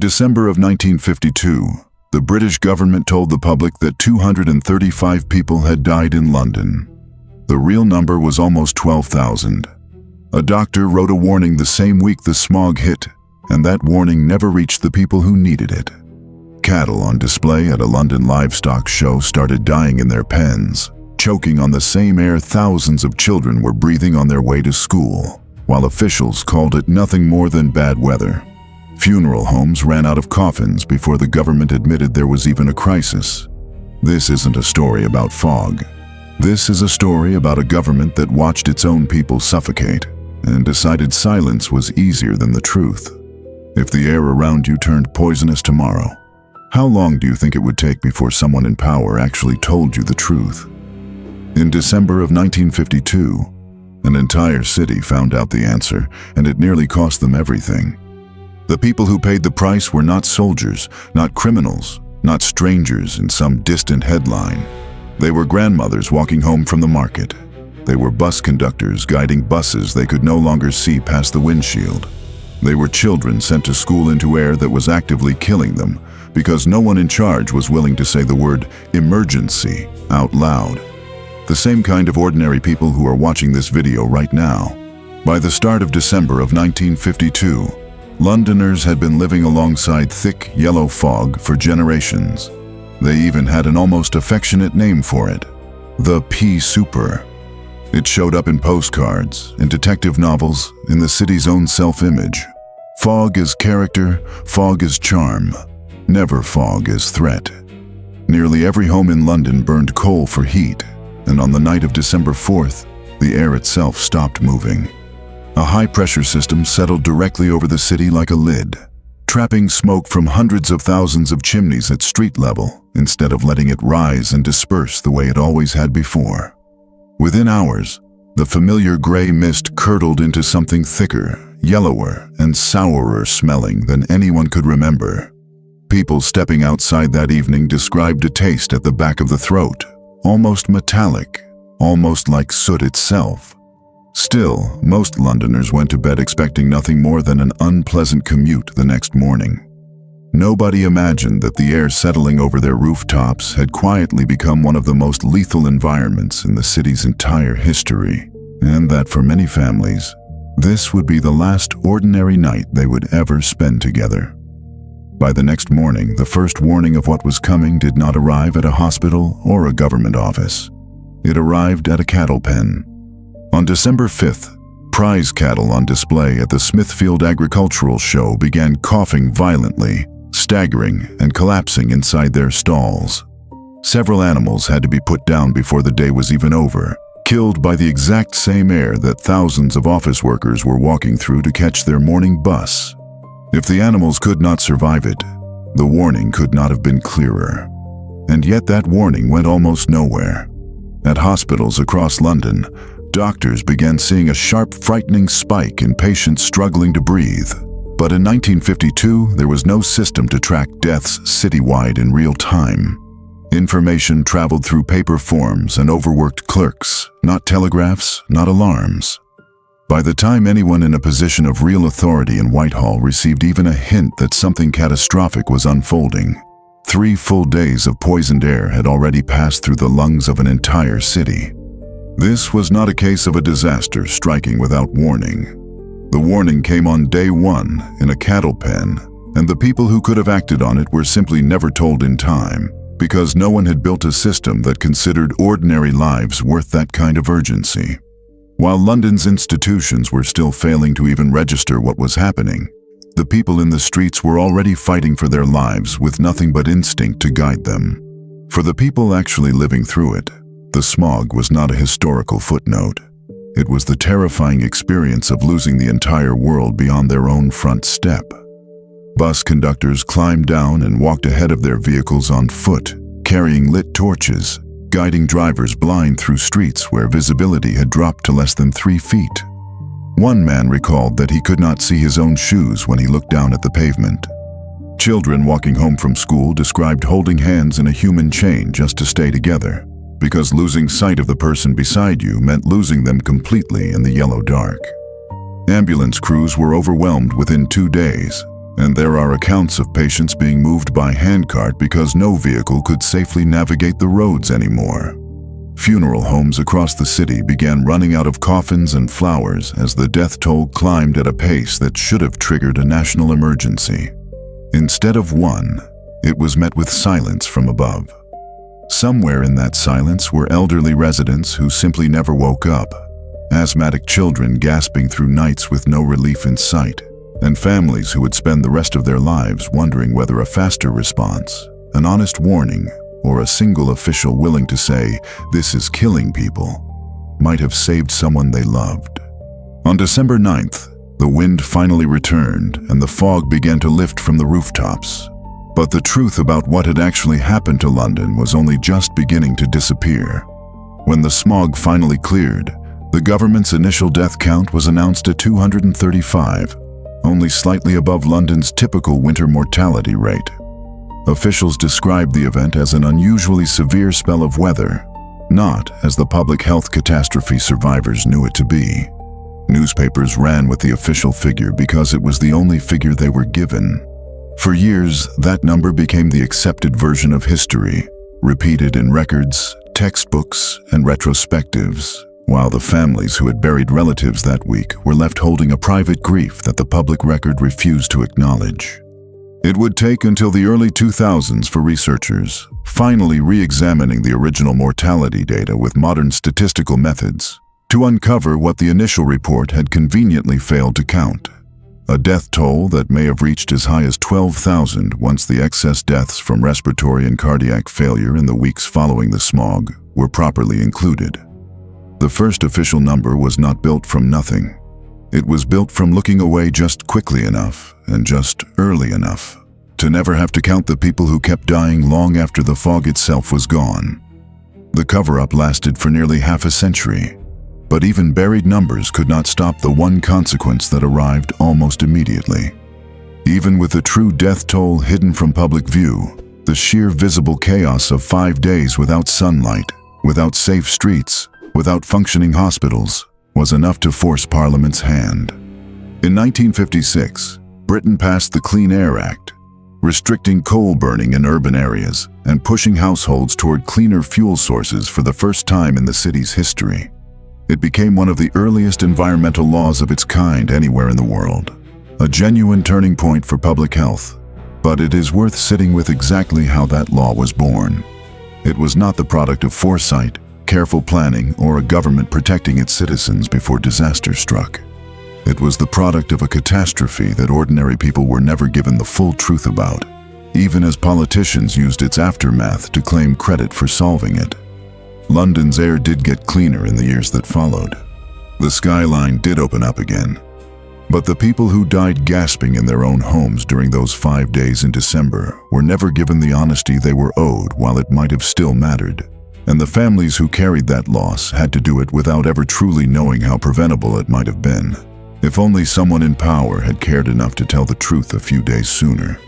December of 1952, the British government told the public that 235 people had died in London. The real number was almost 12,000. A doctor wrote a warning the same week the smog hit, and that warning never reached the people who needed it. Cattle on display at a London livestock show started dying in their pens, choking on the same air thousands of children were breathing on their way to school, while officials called it nothing more than bad weather. Funeral homes ran out of coffins before the government admitted there was even a crisis. This isn't a story about fog. This is a story about a government that watched its own people suffocate and decided silence was easier than the truth. If the air around you turned poisonous tomorrow, how long do you think it would take before someone in power actually told you the truth? In December of 1952, an entire city found out the answer, and it nearly cost them everything. The people who paid the price were not soldiers, not criminals, not strangers in some distant headline. They were grandmothers walking home from the market. They were bus conductors guiding buses they could no longer see past the windshield. They were children sent to school into air that was actively killing them because no one in charge was willing to say the word emergency out loud. The same kind of ordinary people who are watching this video right now. By the start of December of 1952, Londoners had been living alongside thick, yellow fog for generations. They even had an almost affectionate name for it, the Pea Super. It showed up in postcards, in detective novels, in the city's own self-image. Fog is character, fog is charm. Never fog is threat. Nearly every home in London burned coal for heat, and on the night of December 4th, the air itself stopped moving. A high-pressure system settled directly over the city like a lid, trapping smoke from hundreds of thousands of chimneys at street level instead of letting it rise and disperse the way it always had before. Within hours, the familiar gray mist curdled into something thicker, yellower, and sourer smelling than anyone could remember. People stepping outside that evening described a taste at the back of the throat, almost metallic, almost like soot itself. Still, most Londoners went to bed expecting nothing more than an unpleasant commute the next morning. Nobody imagined that the air settling over their rooftops had quietly become one of the most lethal environments in the city's entire history, and that for many families, this would be the last ordinary night they would ever spend together. By the next morning, the first warning of what was coming did not arrive at a hospital or a government office. It arrived at a cattle pen. On December 5th, prize cattle on display at the Smithfield Agricultural Show began coughing violently, staggering and collapsing inside their stalls. Several animals had to be put down before the day was even over, killed by the exact same air that thousands of office workers were walking through to catch their morning bus. If the animals could not survive it, the warning could not have been clearer. And yet that warning went almost nowhere. At hospitals across London, doctors began seeing a sharp, frightening spike in patients struggling to breathe. But in 1952, there was no system to track deaths citywide in real time. Information traveled through paper forms and overworked clerks, not telegraphs, not alarms. By the time anyone in a position of real authority in Whitehall received even a hint that something catastrophic was unfolding, 3 full days of poisoned air had already passed through the lungs of an entire city. This was not a case of a disaster striking without warning. The warning came on day 1 in a cattle pen, and the people who could have acted on it were simply never told in time, because no one had built a system that considered ordinary lives worth that kind of urgency. While London's institutions were still failing to even register what was happening, the people in the streets were already fighting for their lives with nothing but instinct to guide them. For the people actually living through it, the smog was not a historical footnote. It was the terrifying experience of losing the entire world beyond their own front step. Bus conductors climbed down and walked ahead of their vehicles on foot, carrying lit torches, guiding drivers blind through streets where visibility had dropped to less than 3 feet. One man recalled that he could not see his own shoes when he looked down at the pavement. Children walking home from school described holding hands in a human chain just to stay together, because losing sight of the person beside you meant losing them completely in the yellow dark. Ambulance crews were overwhelmed within 2 days, And there are accounts of patients being moved by handcart because no vehicle could safely navigate the roads anymore. Funeral homes across the city began running out of coffins and flowers as the death toll climbed at a pace that should have triggered a national emergency. Instead of one, it was met with silence from above. Somewhere in that silence were elderly residents who simply never woke up, asthmatic children gasping through nights with no relief in sight, and families who would spend the rest of their lives wondering whether a faster response, an honest warning, or a single official willing to say, "This is killing people," might have saved someone they loved. On December 9th, the wind finally returned and the fog began to lift from the rooftops. But the truth about what had actually happened to London was only just beginning to disappear. When the smog finally cleared, the government's initial death count was announced at 235, only slightly above London's typical winter mortality rate. Officials described the event as an unusually severe spell of weather, not as the public health catastrophe survivors knew it to be. Newspapers ran with the official figure because it was the only figure they were given. For years, that number became the accepted version of history, repeated in records, textbooks, and retrospectives, while the families who had buried relatives that week were left holding a private grief that the public record refused to acknowledge. It would take until the early 2000s for researchers, finally re-examining the original mortality data with modern statistical methods, to uncover what the initial report had conveniently failed to count. A death toll that may have reached as high as 12,000 once the excess deaths from respiratory and cardiac failure in the weeks following the smog were properly included. The first official number was not built from nothing. It was built from looking away just quickly enough and just early enough to never have to count the people who kept dying long after the fog itself was gone. The cover-up lasted for nearly half a century, but even buried numbers could not stop the one consequence that arrived almost immediately. Even with the true death toll hidden from public view, the sheer visible chaos of 5 days without sunlight, without safe streets, without functioning hospitals, was enough to force Parliament's hand. In 1956, Britain passed the Clean Air Act, restricting coal burning in urban areas and pushing households toward cleaner fuel sources for the first time in the city's history. It became one of the earliest environmental laws of its kind anywhere in the world, a genuine turning point for public health. But it is worth sitting with exactly how that law was born. It was not the product of foresight, careful planning, or a government protecting its citizens before disaster struck. It was the product of a catastrophe that ordinary people were never given the full truth about, even as politicians used its aftermath to claim credit for solving it. London's air did get cleaner in the years that followed. The skyline did open up again. But the people who died gasping in their own homes during those 5 days in December were never given the honesty they were owed while it might have still mattered. And the families who carried that loss had to do it without ever truly knowing how preventable it might have been, if only someone in power had cared enough to tell the truth a few days sooner.